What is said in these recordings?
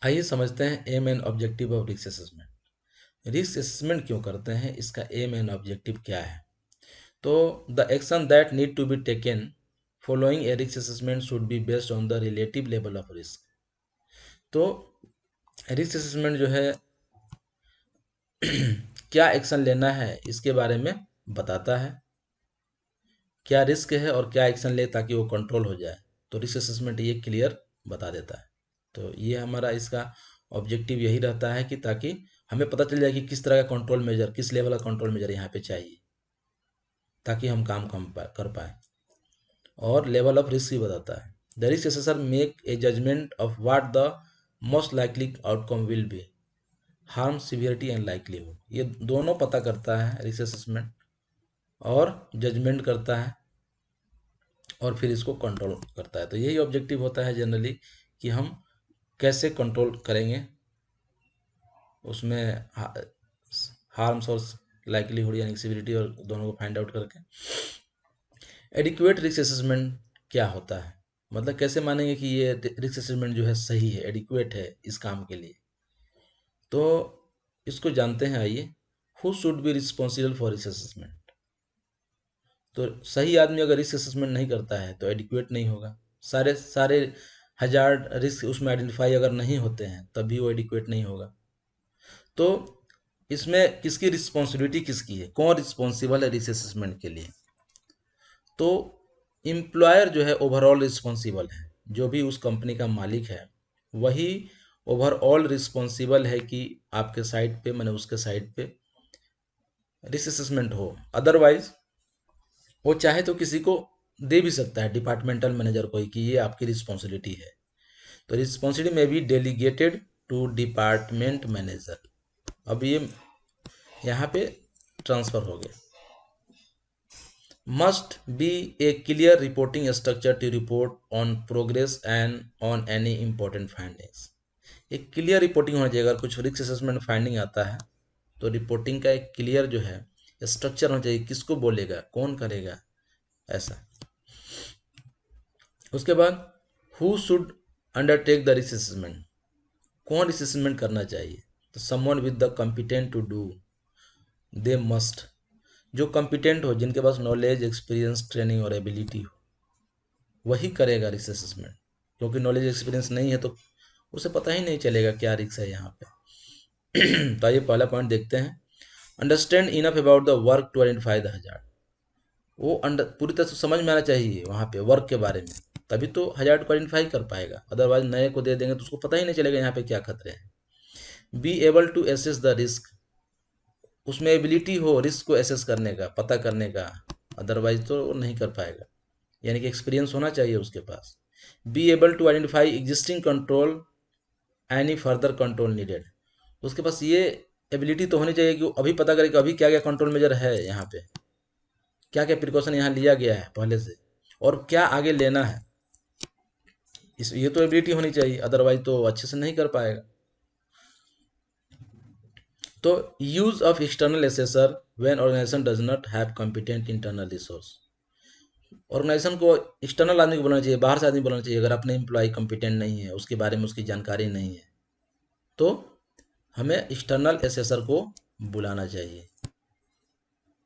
आइए समझते हैं aim and objective of risk assessment. Risk assessment क्यों करते हैं, इसका एम एंड ऑब्जेक्टिव क्या है। तो the action that need to be taken following a risk assessment should be based on the relative level of risk. तो risk assessment जो है क्या एक्शन लेना है इसके बारे में बताता है, क्या रिस्क है और क्या एक्शन ले ताकि वो कंट्रोल हो जाए। तो रिस्क असेसमेंट ये क्लियर बता देता है। तो ये हमारा इसका ऑब्जेक्टिव यही रहता है कि ताकि हमें पता चल जाए कि किस तरह का कंट्रोल मेजर, किस लेवल का कंट्रोल मेजर यहाँ पे चाहिए ताकि हम काम कर पाए। और लेवल ऑफ रिस्क भी बताता है। The risk assessor make a judgement of what the most likely outcome will be, harm, severity and likelihood. ये दोनों पता करता है रिस्क असेसमेंट, और जजमेंट करता है और फिर इसको कंट्रोल करता है। तो यही ऑब्जेक्टिव होता है जनरली कि हम कैसे कंट्रोल करेंगे उसमें हार्म्स और लाइकलीहुड यानी सिवियरिटी, और दोनों को फाइंड आउट करके। एडिक्वेट रिस्क असेसमेंट क्या होता है, मतलब कैसे मानेंगे कि ये रिस्क असेसमेंट जो है सही है, एडिक्वेट है इस काम के लिए। तो इसको जानते हैं, आइए। Who should be responsible for risk assessment. तो सही आदमी अगर रिस्क असेसमेंट नहीं करता है तो एडिक्वेट नहीं होगा। सारे सारे हजार रिस्क उसमें आइडेंटिफाई अगर नहीं होते हैं तभी वो एडिक्वेट नहीं होगा। तो इसमें किसकी रिस्पॉन्सिबिलिटी किसकी है, कौन रिस्पॉन्सिबल है रिस्क असेसमेंट के लिए। तो एम्प्लॉयर जो है ओवरऑल रिस्पॉन्सिबल है, जो भी उस कंपनी का मालिक है वही ओवरऑल रिस्पॉन्सिबल है कि आपके साइट पे, मैंने उसके साइट पे रिस्क असेसमेंट हो। अदरवाइज वो चाहे तो किसी को दे भी सकता है, डिपार्टमेंटल मैनेजर को, कि ये आपकी रिस्पॉन्सिबिलिटी है। तो रिस्पॉन्सिबिलिटी में be delegated to department manager. अब ये यहाँ पे ट्रांसफर हो गया। Must be a clear reporting structure to report on progress and on any important findings. एक क्लियर रिपोर्टिंग होना चाहिए। अगर कुछ रिस्क असेसमेंट फाइंडिंग आता है तो रिपोर्टिंग का एक क्लियर जो है स्ट्रक्चर होना चाहिए, किसको बोलेगा, कौन करेगा, ऐसा। उसके बाद who should undertake the risk assessment, कौन रिस्क असेसमेंट करना चाहिए। तो someone with the competent to do, they must, जो कॉम्पिटेंट हो, जिनके पास नॉलेज, एक्सपीरियंस, ट्रेनिंग और एबिलिटी हो, वही करेगा रिस्क असेसमेंट। क्योंकि नॉलेज एक्सपीरियंस नहीं है तो उसे पता ही नहीं चलेगा क्या रिस्क है यहाँ पे। तो आइए पहला पॉइंट देखते हैं। Understand enough about the work to identify the hazard. वो पूरी तरह से समझ में आना चाहिए वहाँ पे वर्क के बारे में, तभी तो हजार्ड को आइडेंटिफाई कर पाएगा। अदरवाइज नए को दे देंगे तो उसको पता ही नहीं चलेगा यहाँ पे क्या खतरे हैं। Be able to assess the risk, उसमें एबिलिटी हो रिस्क को एसेस करने का, पता करने का। अदरवाइज तो वो नहीं कर पाएगा, यानी कि एक्सपीरियंस होना चाहिए उसके पास। Be able to identify existing control, any further control needed. उसके पास ये एबिलिटी तो होनी चाहिए कि वो अभी पता करे कि अभी क्या क्या कंट्रोल मेजर है यहाँ पे, क्या क्या प्रिकॉशन यहाँ लिया गया है पहले से, और क्या आगे लेना है। इस ये तो एबिलिटी होनी चाहिए, अदरवाइज तो अच्छे से नहीं कर पाएगा। तो use of external assessor when organisation does not have competent internal resource. Organisation को एक्सटर्नल आदमी को बुलाना चाहिए, बाहर से आदमी बुलाना चाहिए। अगर अपने एम्प्लॉय कॉम्पिटेंट नहीं है, उसके बारे में उसकी जानकारी नहीं है, तो हमें एक्सटर्नल एसेसर को बुलाना चाहिए।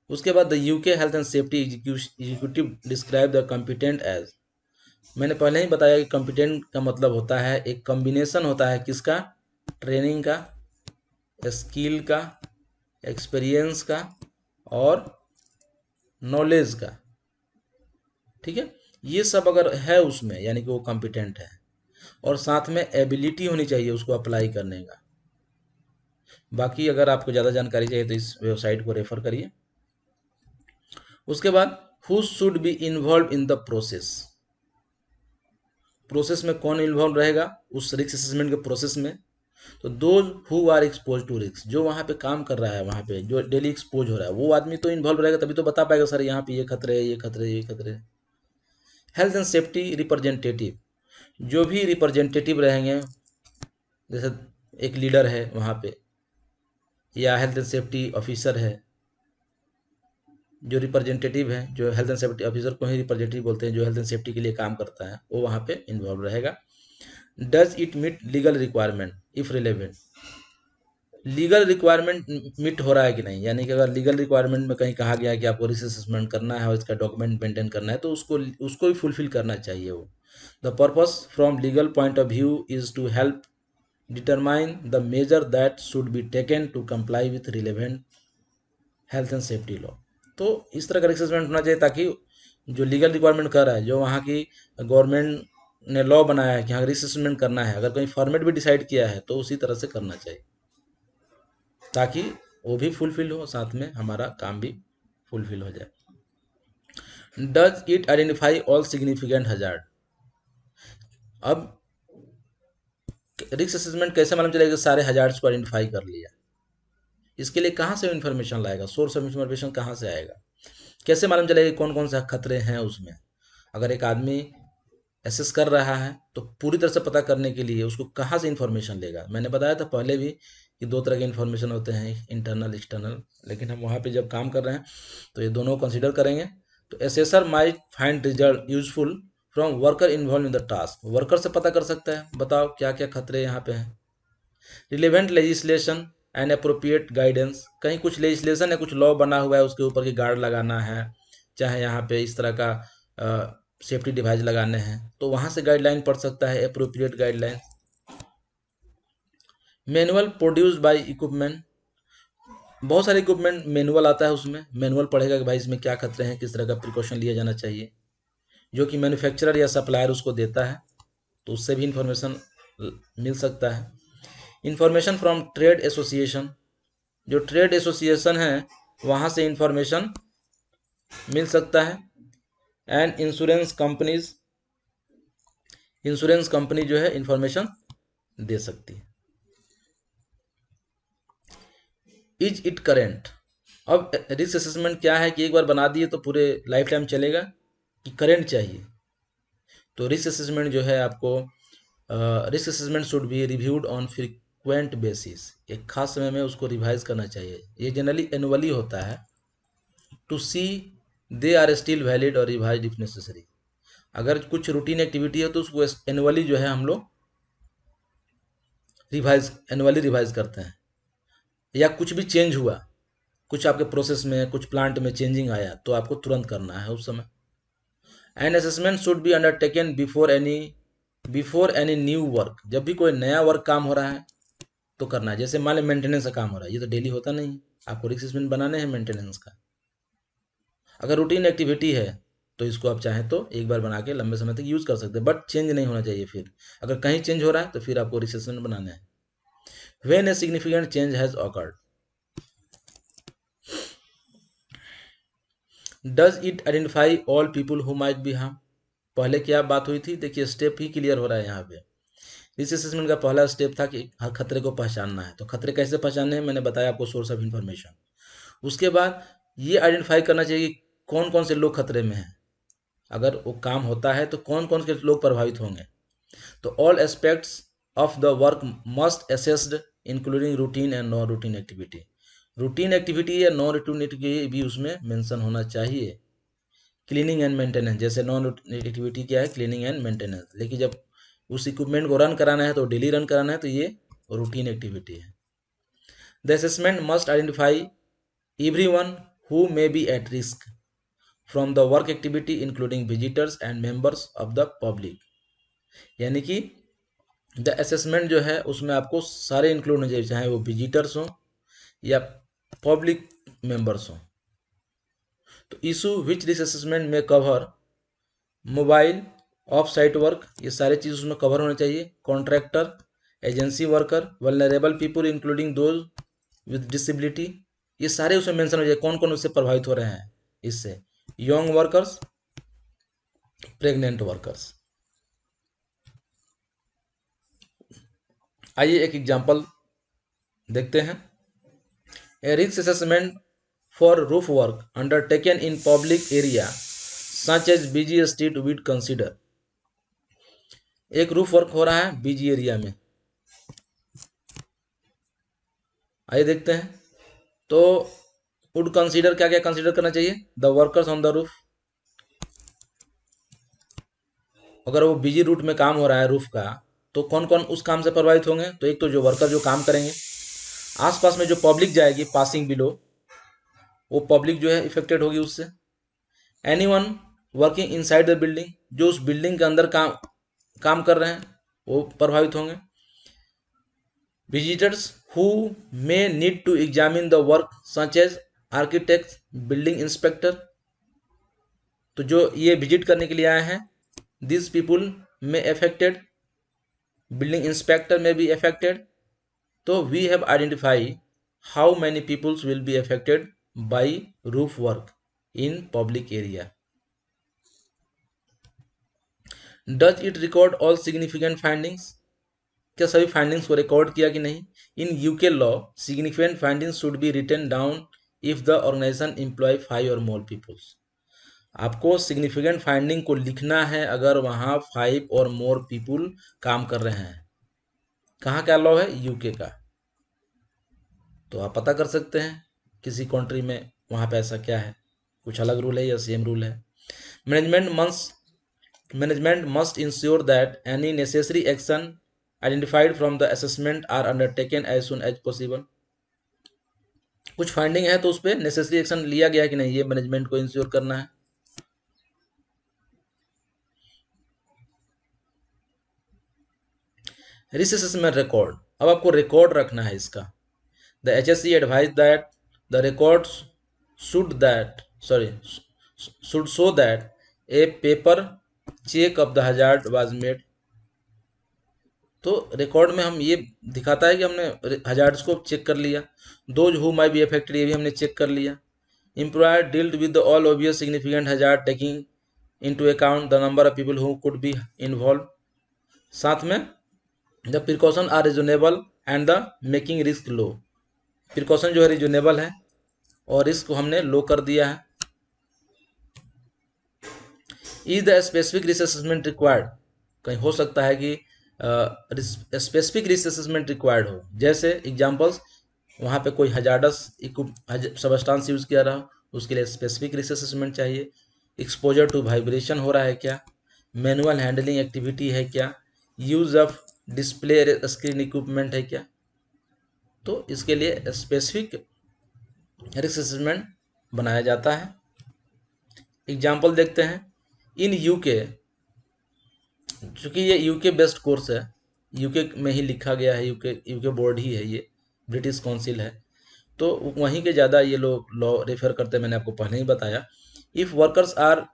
उसके बाद the UK health and safety executive describe the competent as, मैंने पहले ही बताया कि कॉम्पिटेंट का मतलब होता है एक कॉम्बिनेशन होता है किसका, ट्रेनिंग का, स्किल का, एक्सपीरियंस का और नॉलेज का। ठीक है, ये सब अगर है उसमें यानी कि वो कॉम्पिटेंट है। और साथ में एबिलिटी होनी चाहिए उसको अप्लाई करने का। बाकी अगर आपको ज़्यादा जानकारी चाहिए तो इस वेबसाइट को रेफर करिए। उसके बाद who should be involve in the process, process में कौन इन्वॉल्व रहेगा उस रिस्क असेसमेंट के प्रोसेस में। तो those who are expose to risk, जो वहाँ पे काम कर रहा है, वहाँ पे जो डेली एक्सपोज हो रहा है, वो आदमी तो इन्वॉल्व रहेगा, तभी तो बता पाएगा सर यहाँ पे ये खतरे, ये खतरे, ये खतरे। हेल्थ एंड सेफ्टी रिप्रेजेंटेटिव, जो भी रिप्रेजेंटेटिव रहेंगे, जैसे एक लीडर है वहाँ पे या हेल्थ एंड सेफ्टी ऑफिसर है, जो रिप्रेजेंटेटिव है, जो हेल्थ एंड सेफ्टी ऑफिसर को ही रिप्रेजेंटेटिव बोलते हैं, जो हेल्थ एंड सेफ्टी के लिए काम करता है, वो वहाँ पे इन्वॉल्व रहेगा। Does it meet legal requirement if relevant, legal requirement meet हो रहा है कि नहीं, यानी कि अगर लीगल रिक्वायरमेंट में कहीं कहा गया है कि आपको रिस्क असेसमेंट करना है और इसका डॉक्यूमेंट मेंटेन करना है, तो उसको उसको भी फुलफिल करना चाहिए वो। The purpose from legal point of view is to help determine the measure that should be taken to comply with relevant health and safety law. तो इस तरह का रिस्क असेसमेंट होना चाहिए ताकि जो लीगल रिक्वायरमेंट कर रहा है, जो वहाँ की गवर्नमेंट ने लॉ बनाया है कि हाँ रिस्क असेसमेंट करना है, अगर कहीं फॉर्मेट भी डिसाइड किया है तो उसी तरह से करना चाहिए ताकि वो भी फुलफिल हो, साथ में हमारा काम भी फुलफिल हो जाए। Does it identify all significant hazard, अब रिस्क असेसमेंट कैसे मालूम चलेगा कि सारे हजार्ड्स को आइडेंटिफाई कर लिया, इसके लिए कहाँ से इन्फॉर्मेशन लाएगा, सोर्स ऑफ इन्फॉर्मेशन कहाँ से आएगा, कैसे मालूम चलेगा कौन कौन सा खतरे हैं उसमें। अगर एक आदमी एसेस कर रहा है तो पूरी तरह से पता करने के लिए उसको कहाँ से इन्फॉर्मेशन लेगा। मैंने बताया था पहले भी कि दो तरह के इन्फॉर्मेशन होते हैं, इंटरनल एक्सटर्नल, लेकिन हम वहाँ पे जब काम कर रहे हैं तो ये दोनों कंसिडर करेंगे। तो assessor might find result useful from worker involve in the task, worker से पता कर सकता है बताओ क्या क्या खतरे यहाँ पे हैं। Relevant legislation and appropriate guidance, कहीं कुछ लेजिस्लेशन या कुछ लॉ बना हुआ है उसके ऊपर की गार्ड लगाना है, चाहे यहाँ पे इस तरह का सेफ्टी डिवाइस लगाने हैं तो वहाँ से गाइडलाइन पढ़ सकता है, appropriate guideline. Manual produced by equipment, बहुत सारे इक्विपमेंट मैनुअल आता है, उसमें मैनुअल पढ़ेगा कि भाई इसमें क्या खतरे हैं, किस तरह का प्रिकॉशन लिया जाना चाहिए, जो कि मैन्युफैक्चरर या सप्लायर उसको देता है, तो उससे भी इंफॉर्मेशन मिल सकता है। इंफॉर्मेशन फ्रॉम ट्रेड एसोसिएशन, जो ट्रेड एसोसिएशन है वहाँ से इंफॉर्मेशन मिल सकता है। And insurance companies, insurance company जो है इंफॉर्मेशन दे सकती है। इज इट करेंट, अब रिस्क असेसमेंट क्या है कि एक बार बना दिए तो पूरे लाइफ टाइम चलेगा कि करेंट चाहिए। तो रिस्क असेसमेंट जो है आपको risk assessment should be reviewed on frequent basis, एक खास समय में उसको रिवाइज करना चाहिए, ये जनरली एनुअली होता है, to see they are still valid और रिवाइज इफ नेसेसरी। अगर कुछ रूटीन एक्टिविटी है तो उसको एनुअली जो है हम लोग रिवाइज एनुअली रिवाइज करते हैं, या कुछ भी चेंज हुआ, कुछ आपके प्रोसेस में कुछ प्लांट में चेंजिंग आया तो आपको तुरंत करना है उस समय। An assessment should be undertaken before any new work, जब भी कोई नया वर्क काम हो रहा है तो करना है। जैसे मान लें मेंटेनेंस का काम हो रहा है, ये तो डेली होता नहीं, आपको रिस्क असेसमेंट बनाने हैं मेंटेनेंस का। अगर रूटीन एक्टिविटी है तो इसको आप चाहें तो एक बार बना के लंबे समय तक यूज़ कर सकते हैं, बट चेंज नहीं होना चाहिए। फिर अगर कहीं चेंज हो रहा है तो फिर आपको रिस्क असेसमेंट बनाना है। When a significant change has awkward, does it identify all people who might be harm, पहले क्या बात हुई थी, देखिए स्टेप ही क्लियर हो रहा है यहाँ पे। रिस्क असेसमेंट का पहला स्टेप था कि हर खतरे को पहचानना है, तो खतरे कैसे पहचानने हैं मैंने बताया आपको, सोर्स ऑफ इन्फॉर्मेशन। उसके बाद ये आइडेंटिफाई करना चाहिए कि कौन कौन से लोग खतरे में हैं, अगर वो काम होता है तो कौन कौन से लोग प्रभावित होंगे। तो all aspects of the work must assessed including routine and non routine activity, routine activity या नॉन रूटीन एक्टिविटी भी उसमें मेंशन होना चाहिए। क्लीनिंग एंड मेंटेनेंस, जैसे नॉन रूटीन एक्टिविटी क्या है, क्लीनिंग एंड मेंटेनेंस, लेकिन जब उस इक्विपमेंट को रन कराना है तो डेली रन कराना है तो ये रूटीन एक्टिविटी है। The assessment must identify everyone who may be at risk from the work activity including visitors and members of the public, यानी कि द असेसमेंट जो है उसमें आपको सारे इंक्लूड होने चाहिए, चाहे वो विजिटर्स हों या पब्लिक मेंबर्स हों। तो इशू विच रिस्क असेसमेंट में cover mobile, of site work, ये सारे चीज़ उसमें कवर होने चाहिए। Contractor, agency worker, vulnerable people including those with disability, ये सारे उसमें मेंशन हो जाए, कौन कौन उससे प्रभावित हो रहे हैं इससे। Young workers, pregnant workers. आइए एक एग्जांपल देखते हैं। A risk assessment for roof work undertaken in public area such as busy street we'd consider, एक रूफ वर्क हो रहा है बिजी एरिया में, आइए देखते हैं। तो वुड कंसीडर, क्या क्या कंसीडर करना चाहिए, the workers on the roof, अगर वो बिजी रूट में काम हो रहा है रूफ का तो कौन कौन उस काम से प्रभावित होंगे? तो एक तो जो वर्कर जो काम करेंगे, आसपास में जो पब्लिक जाएगी पासिंग बिलो, वो पब्लिक जो है इफेक्टेड होगी उससे। Anyone working inside the building, जो उस बिल्डिंग के अंदर काम कर रहे हैं वो प्रभावित होंगे। Visitors who may need to examine the work such as architect, building inspector, तो जो ये विजिट करने के लिए आए हैं, this people may affected, building inspector may be affected. तो we have identify how many peoples will be affected by roof work in public area. Does it record all significant findings, क्या सभी findings को record किया कि नहीं? In UK law significant findings should be written down if the organisation employ 5 or more peoples. आपको significant finding को लिखना है अगर वहाँ 5 और मोर पीपुल काम कर रहे हैं। कहाँ का लॉ है? यूके का। तो आप पता कर सकते हैं किसी कंट्री में वहाँ पे ऐसा क्या है, कुछ अलग रूल है या सेम रूल है। Management must ensure that any necessary action identified from the assessment are undertaken as soon as possible. कुछ फाइंडिंग है तो उस पर नेसेसरी एक्शन लिया गया है कि नहीं, ये मैनेजमेंट को इंश्योर करना है। रिस्क असेसमेंट रिकॉर्ड, अब आपको रिकॉर्ड रखना है इसका। The HSE advise that the records should show that a paper check of the hazard was made. तो रिकॉर्ड में हम ये दिखाता है कि हमने हजार्ड्स को चेक कर लिया। Those who may be affected, ये भी हमने चेक कर लिया। Employer dealt with all obvious significant hazard taking into account the number of people who could be involve. साथ में the precaution are reasonable and the making risk low, precaution जो है reasonable है और रिस्क को हमने लो कर दिया है। Is the specific risk assessment required, कहीं हो सकता है कि स्पेसिफिक रिस्क असेसमेंट रिक्वायर्ड हो, जैसे एग्जांपल्स वहाँ पे कोई हजार्डस सबस्टांस यूज किया रहा, उसके लिए स्पेसिफिक रिस्क असेसमेंट चाहिए। एक्सपोजर टू वाइब्रेशन हो रहा है क्या, मैनुअल हैंडलिंग एक्टिविटी है क्या, use of display screen equipment है क्या, तो इसके लिए स्पेसिफिक रिस्क असेसमेंट बनाया जाता है। एग्जाम्पल देखते हैं। इन यूके, चूँकि ये यूके बेस्ड कोर्स है, यूके में ही लिखा गया है, यूके बोर्ड ही है, ये ब्रिटिश काउंसिल है, तो वहीं के ज़्यादा ये लोग लॉ रेफर करते हैं, मैंने आपको पहले ही बताया। If workers are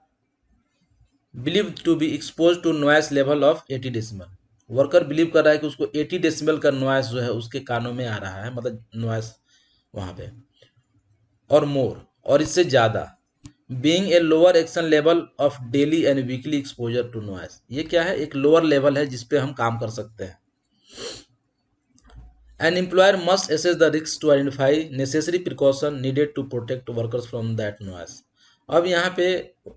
believe to be expose to noise level of 80 decimal, worker believe कर रहा है कि उसको 80 डेसिमल का नॉइस जो है उसके कानों में आ रहा है, मतलब नॉइस वहाँ पे, और मोर, और इससे ज़्यादा, being a lower action level of daily and weekly exposure to noise, ये क्या है, एक लोअर लेवल है जिसपे हम काम कर सकते हैं। An employer must assess the risk to identify necessary precaution needed to protect workers from that noise. अब यहाँ पे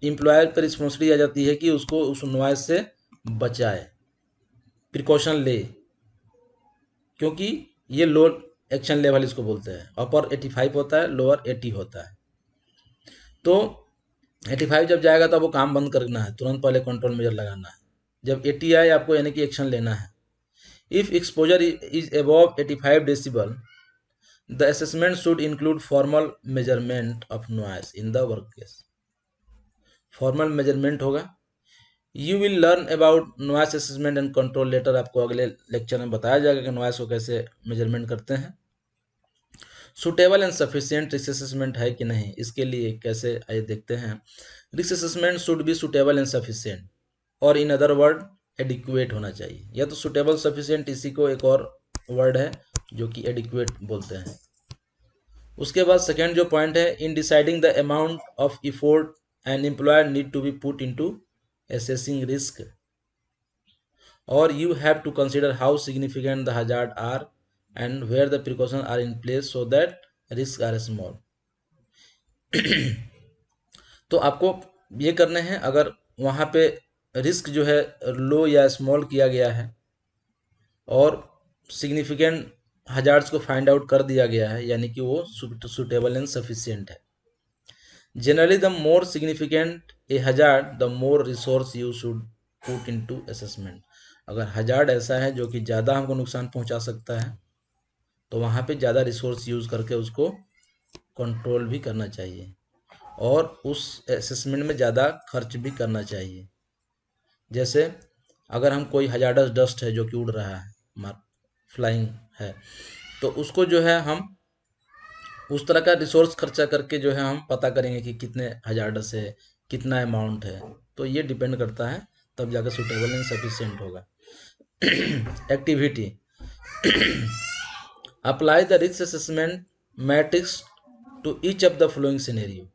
एम्प्लॉयर पर रिस्पॉन्सिबिलिटी आ जाती है कि उसको उस नॉइस से बचाए, प्रिकॉशन ले, क्योंकि ये लो एक्शन लेवल इसको बोलते हैं। अपर 85 होता है, लोअर 80 होता है। तो 85 जब जाएगा तो आपको काम बंद करना है, तुरंत पहले कंट्रोल मेजर लगाना है। जब 80 आए आपको यानी कि एक्शन लेना है। If exposure is above 85 decibel, the assessment should include formal measurement of noise in the work place. Formal measurement होगा। You will learn about noise assessment and control later, आपको अगले लेक्चर में बताया जाएगा कि नॉइस को कैसे मेजरमेंट करते हैं। Suitable and sufficient risk assessment है कि नहीं, इसके लिए कैसे आइए देखते हैं। Risk assessment should be suitable and sufficient, और इन अदर वर्ड एडिक्वेट होना चाहिए। या तो सुटेबल सफिशिएंट, इसी को एक और वर्ड है जो कि एडिक्वेट बोलते हैं। उसके बाद सेकेंड जो पॉइंट है, in deciding the amount of effort an employer need to be put into assessing risk, or you have to consider how significant the hazard are and where the precautions are in place so that risks are small। तो आपको ये करने हैं, अगर वहाँ पे risk जो है लो या स्मॉल किया गया है और सिग्निफिकेंट हजार्ड्स को फाइंड आउट कर दिया गया है, यानी कि वो सुटेबल एंड सफिशिएंट है। Generally, the more significant a hazard, the more resource you should put into assessment। अगर हजार्ड ऐसा है जो कि ज़्यादा हमको नुकसान पहुंचा सकता है तो वहाँ पे ज़्यादा रिसोर्स यूज़ करके उसको कंट्रोल भी करना चाहिए और उस असेसमेंट में ज़्यादा खर्च भी करना चाहिए। जैसे अगर हम कोई हजार्डस डस्ट है जो कि उड़ रहा है, मार फ्लाइंग है, तो उसको जो है हम उस तरह का रिसोर्स खर्चा करके जो है हम पता करेंगे कि कितने हजार्डस है, कितना अमाउंट है। तो ये डिपेंड करता है, तब जाकर सूटेबल एंड सफिशिएंट होगा। Activity, apply the risk assessment matrix to each of the following scenario.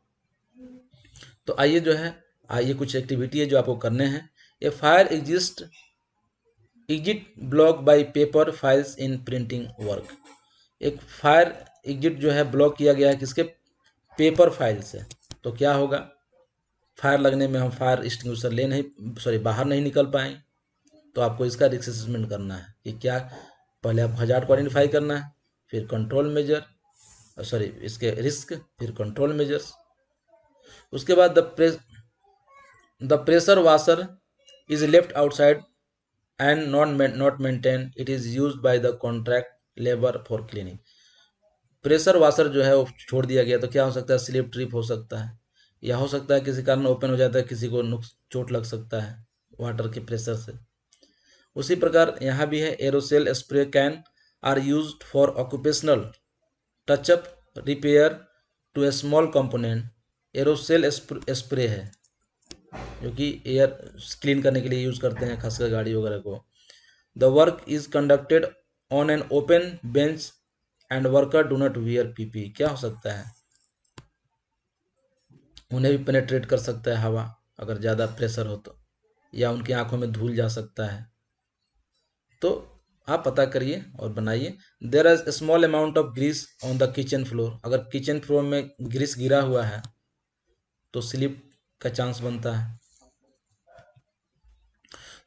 तो आइए जो है, आइए कुछ एक्टिविटी है जो आपको करने हैं। A fire exit block by paper files in printing work. एक फायर एग्जिट जो है ब्लॉक किया गया है किसके, पेपर फाइल से। तो क्या होगा, फायर लगने में हम फायर एक्सटिंग्विशर ले नहीं, सॉरी बाहर नहीं निकल पाएंगे। तो आपको इसका रिस्क असेसमेंट करना है कि क्या, पहले आप हजार्ड को आइडेंटिफाई करना है, फिर कंट्रोल मेजर, सॉरी इसके रिस्क, फिर कंट्रोल मेजर्स। उसके बाद the pressure washer is left outside and not maintain, it is used by the contract labour for cleaning. Pressure washer जो है वो छोड़ दिया गया, तो क्या हो सकता है, स्लिप ट्रिप हो सकता है, या हो सकता है किसी कारण ओपन हो जाता है, किसी को चोट लग सकता है वाटर के प्रेशर से। उसी प्रकार यहाँ भी है, aerosol spray can are used for occupational touch up repair to a small component. Aerosol spray है जो कि एयर क्लीन करने के लिए यूज करते हैं, खासकर गाड़ी वगैरह को। The work is conducted on an open bench and worker do not wear PP. क्या हो सकता है, उन्हें भी पेनेट्रेट कर सकता है हवा अगर ज़्यादा प्रेशर हो तो, या उनकी आंखों में धूल जा सकता है। तो आप पता करिए और बनाइए। There is small amount of grease on the kitchen floor. अगर किचन फ्लोर में ग्रीस गिरा हुआ है तो स्लिप का चांस बनता है।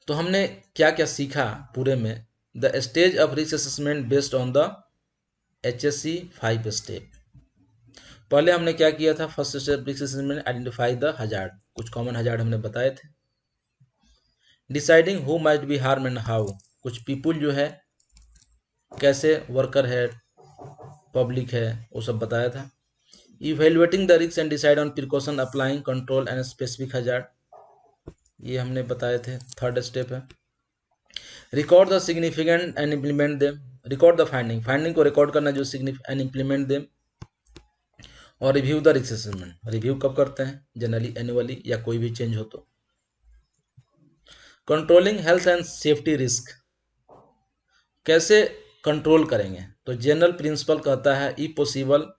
तो हमने क्या क्या सीखा पूरे में, the stage of risk assessment based on the HSC 5 step. पहले हमने क्या किया था, first step risk assessment, identify the hazard, कुछ कॉमन हजार्ड हमने बताए थे। Deciding who might be harm and how, कुछ पीपुल जो है, कैसे वर्कर है, पब्लिक है, वो सब बताया था। Evaluating the risk and decide on precaution applying control and specific hazard, ये हमने बताए थे, थर्ड स्टेप है। Record the significant and implement them, record the finding को रिकॉर्ड करना जो एंड इम्प्लीमेंट देम। और review the risk assessment, review कब करते हैं, जनरली एनुअली या कोई भी चेंज हो तो। Controlling health and safety risk, कैसे कंट्रोल करेंगे, तो जनरल प्रिंसिपल कहता है each possible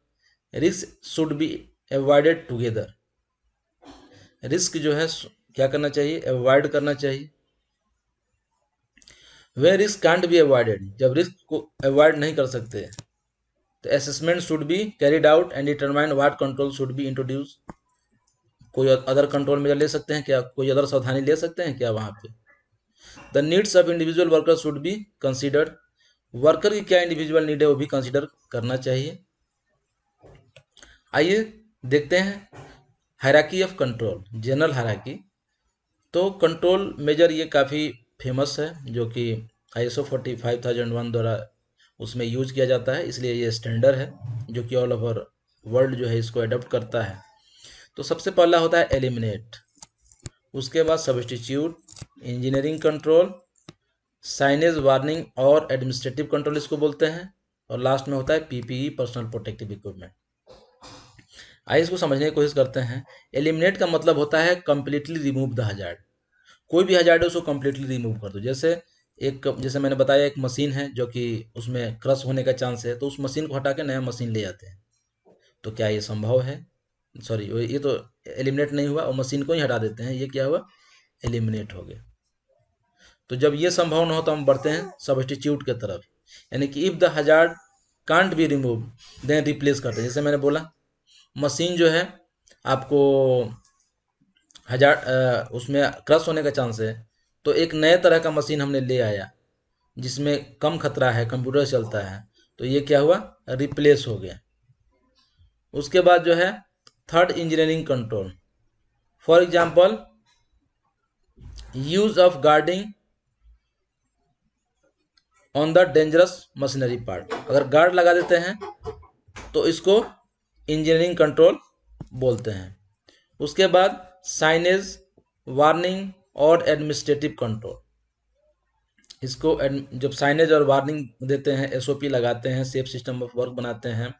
risk should be avoided together. Risk जो है क्या करना चाहिए, अवॉइड करना चाहिए। Where risk can't be avoided, जब रिस्क को अवॉइड नहीं कर सकते तो assessment should be carried out and determine what control should be introduce. कोई अदर कंट्रोल मेजर ले सकते हैं क्या, कोई अदर सावधानी ले सकते हैं क्या वहाँ पे। The needs of individual worker should be considered, worker की क्या इंडिविजुअल नीड है वो भी कंसिडर करना चाहिए। आइए देखते हैं hierarchy of control, general hierarchy. तो कंट्रोल मेजर ये काफ़ी फेमस है, जो कि ISO 45001 द्वारा उसमें यूज किया जाता है, इसलिए ये स्टैंडर्ड है जो कि ऑल ओवर वर्ल्ड जो है इसको अडॉप्ट करता है। तो सबसे पहला होता है एलिमिनेट, उसके बाद substitute, engineering control, signage warning और एडमिनिस्ट्रेटिव कंट्रोल इसको बोलते हैं, और लास्ट में होता है PPE, पर्सनल प्रोटेक्टिव इक्विपमेंट। आइए इसको समझने की कोशिश करते हैं। एलिमिनेट का मतलब होता है कंप्लीटली रिमूव द हजार्ड, कोई भी हजार्ड है उसको कंप्लीटली रिमूव कर दो। जैसे मैंने बताया एक मशीन है जो कि उसमें क्रश होने का चांस है, तो उस मशीन को हटा के नया मशीन ले आते हैं। तो क्या ये संभव है, सॉरी ये तो एलिमिनेट नहीं हुआ, और मशीन को ही हटा देते हैं, ये क्या हुआ, एलिमिनेट हो गया। तो जब ये संभव न हो तो हम बढ़ते हैं सब्स्टिट्यूट के तरफ, यानी कि if the hazard can't be remove then replace करते हैं। जैसे मैंने बोला मशीन जो है आपको उसमें क्रश होने का चांस है, तो एक नए तरह का मशीन हमने ले आया जिसमें कम खतरा है, कंप्यूटर चलता है, तो ये क्या हुआ, रिप्लेस हो गया। उसके बाद जो है third, engineering control, for example use of guarding on the dangerous machinery part. अगर गार्ड लगा देते हैं तो इसको इंजीनियरिंग कंट्रोल बोलते हैं। उसके बाद साइनेज, वार्निंग और एडमिनिस्ट्रेटिव कंट्रोल। इसको जब साइनेज और वार्निंग देते हैं, एसओपी लगाते हैं, सेफ सिस्टम ऑफ वर्क बनाते हैं,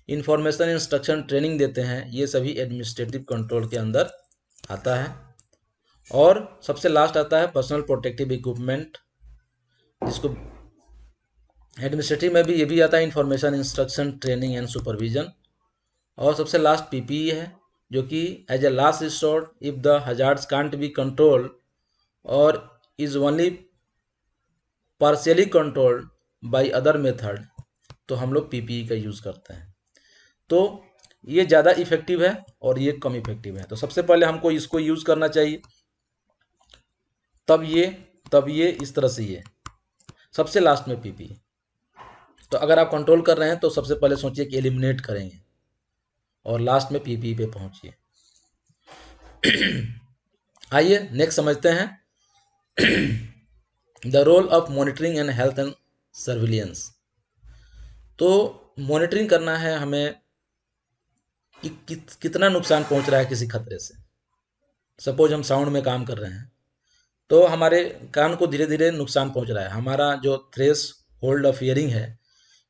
इंफॉर्मेशन इंस्ट्रक्शन ट्रेनिंग देते हैं, ये सभी एडमिनिस्ट्रेटिव कंट्रोल के अंदर आता है। और सबसे लास्ट आता है पर्सनल प्रोटेक्टिव इक्विपमेंट, जिसको एडमिनिस्ट्रेटिव में भी ये भी आता है, information instruction training and supervision. और सबसे लास्ट पीपीई है, जो कि as a last resort if the hazards can't be controlled और is only partially controlled by other method, तो हम लोग पीपीई का यूज़ करते हैं। तो ये ज़्यादा इफेक्टिव है और ये कम इफेक्टिव है। तो सबसे पहले हमको इसको यूज़ करना चाहिए, तब ये इस तरह से, ये सबसे लास्ट में पीपीई। तो अगर आप कंट्रोल कर रहे हैं तो सबसे पहले सोचिए कि एलिमिनेट करेंगे और लास्ट में पीपीई पे पहुंचिए। आइए नेक्स्ट समझते हैं the role of monitoring and health and surveillance. तो मॉनिटरिंग करना है हमें कि कितना नुकसान पहुंच रहा है किसी खतरे से। सपोज हम साउंड में काम कर रहे हैं तो हमारे कान को धीरे धीरे नुकसान पहुंच रहा है। हमारा जो थ्रेश होल्ड ऑफ हियरिंग है,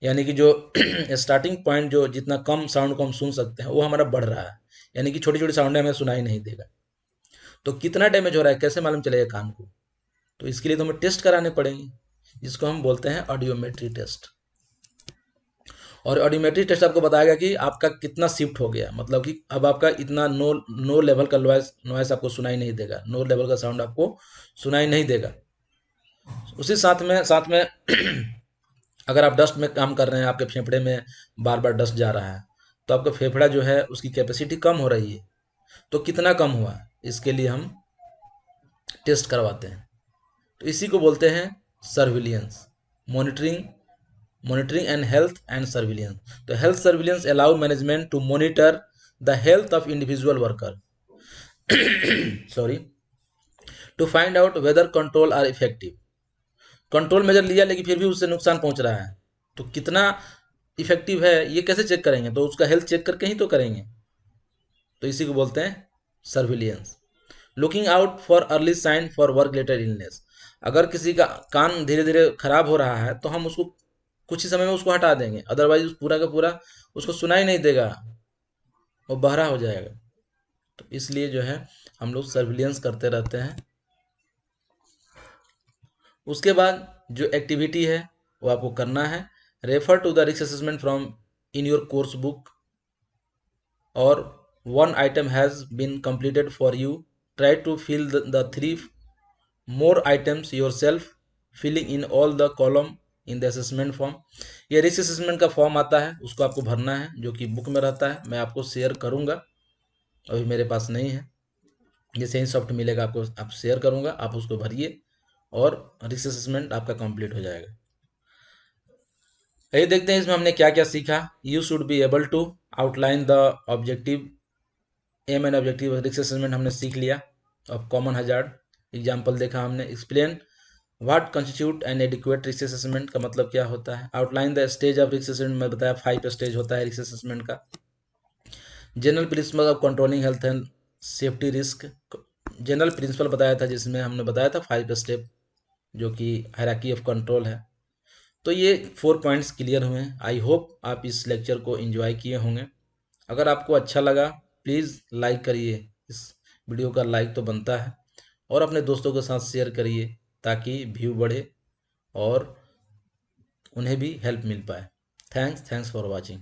यानी कि जो स्टार्टिंग पॉइंट, जो जितना कम साउंड को हम सुन सकते हैं, वो हमारा बढ़ रहा है, यानी कि छोटी छोटी साउंडें हमें सुनाई नहीं देगा। तो कितना डैमेज हो रहा है कैसे मालूम चलेगा कान को? तो इसके लिए तो हमें टेस्ट कराने पड़ेंगे, जिसको हम बोलते हैं ऑडियोमेट्री टेस्ट। और ऑडियोमेट्री टेस्ट आपको बताएगा कि आपका कितना शिफ्ट हो गया, मतलब कि अब आपका इतना नो लेवल का नॉइस आपको सुनाई नहीं देगा, नो लेवल का साउंड आपको सुनाई नहीं देगा। उसी साथ में अगर आप डस्ट में काम कर रहे हैं, आपके फेफड़े में बार बार डस्ट जा रहा है, तो आपका फेफड़ा जो है उसकी कैपेसिटी कम हो रही है। तो कितना कम हुआ, इसके लिए हम टेस्ट करवाते हैं। तो इसी को बोलते हैं surveillance, monitoring and health and surveillance. तो health surveillance allow management to monitor the health of individual worker sorry to find out whether control are effective. Control measure लिया लेकिन फिर भी उससे नुकसान पहुंच रहा है, तो कितना इफेक्टिव है ये कैसे चेक करेंगे? तो उसका हेल्थ चेक करके ही तो करेंगे। तो इसी को बोलते हैं surveillance. Looking out for early sign for work related illness. अगर किसी का कान धीरे धीरे खराब हो रहा है तो हम उसको कुछ ही समय में उसको हटा देंगे, अदरवाइज पूरा का पूरा उसको सुनाई नहीं देगा, वो बहरा हो जाएगा। तो इसलिए जो है हम लोग सर्विलियंस करते रहते हैं। उसके बाद जो एक्टिविटी है वो आपको करना है, refer to the risk assessment from in your course book और one item has been completed for you. Try to fill the three more items yourself, filling in all the column in the assessment form. ये risk assessment का form आता है, उसको आपको भरना है, जो कि बुक में रहता है। मैं आपको शेयर करूंगा, अभी मेरे पास नहीं है, जैसे ही सॉफ्ट मिलेगा आपको आप शेयर करूंगा, आप उसको भरिए और रिस्क असेसमेंट आपका कंप्लीट हो जाएगा। ये देखते हैं इसमें हमने क्या क्या सीखा। You should be able to outline the objective, aim and objective risk assessment हमने सीख लिया। अब कॉमन हजार्ड एग्जाम्पल देखा हमने। Explain what constitute an adequate risk assessment, का मतलब क्या होता है। Outline the stage of risk assessment, में बताया 5 स्टेज होता है रिस्क असेसमेंट का। General principle of controlling health and safety risk, general principle बताया था, जिसमें हमने बताया था 5 स्टेप, जो कि हायरार्की ऑफ कंट्रोल है। तो ये 4 पॉइंट्स क्लियर हुए। आई होप आप इस लेक्चर को एंजॉय किए होंगे। अगर आपको अच्छा लगा प्लीज़ लाइक करिए, इस वीडियो का लाइक तो बनता है, और अपने दोस्तों के साथ शेयर करिए ताकि व्यू बढ़े और उन्हें भी हेल्प मिल पाए। Thanks for watching.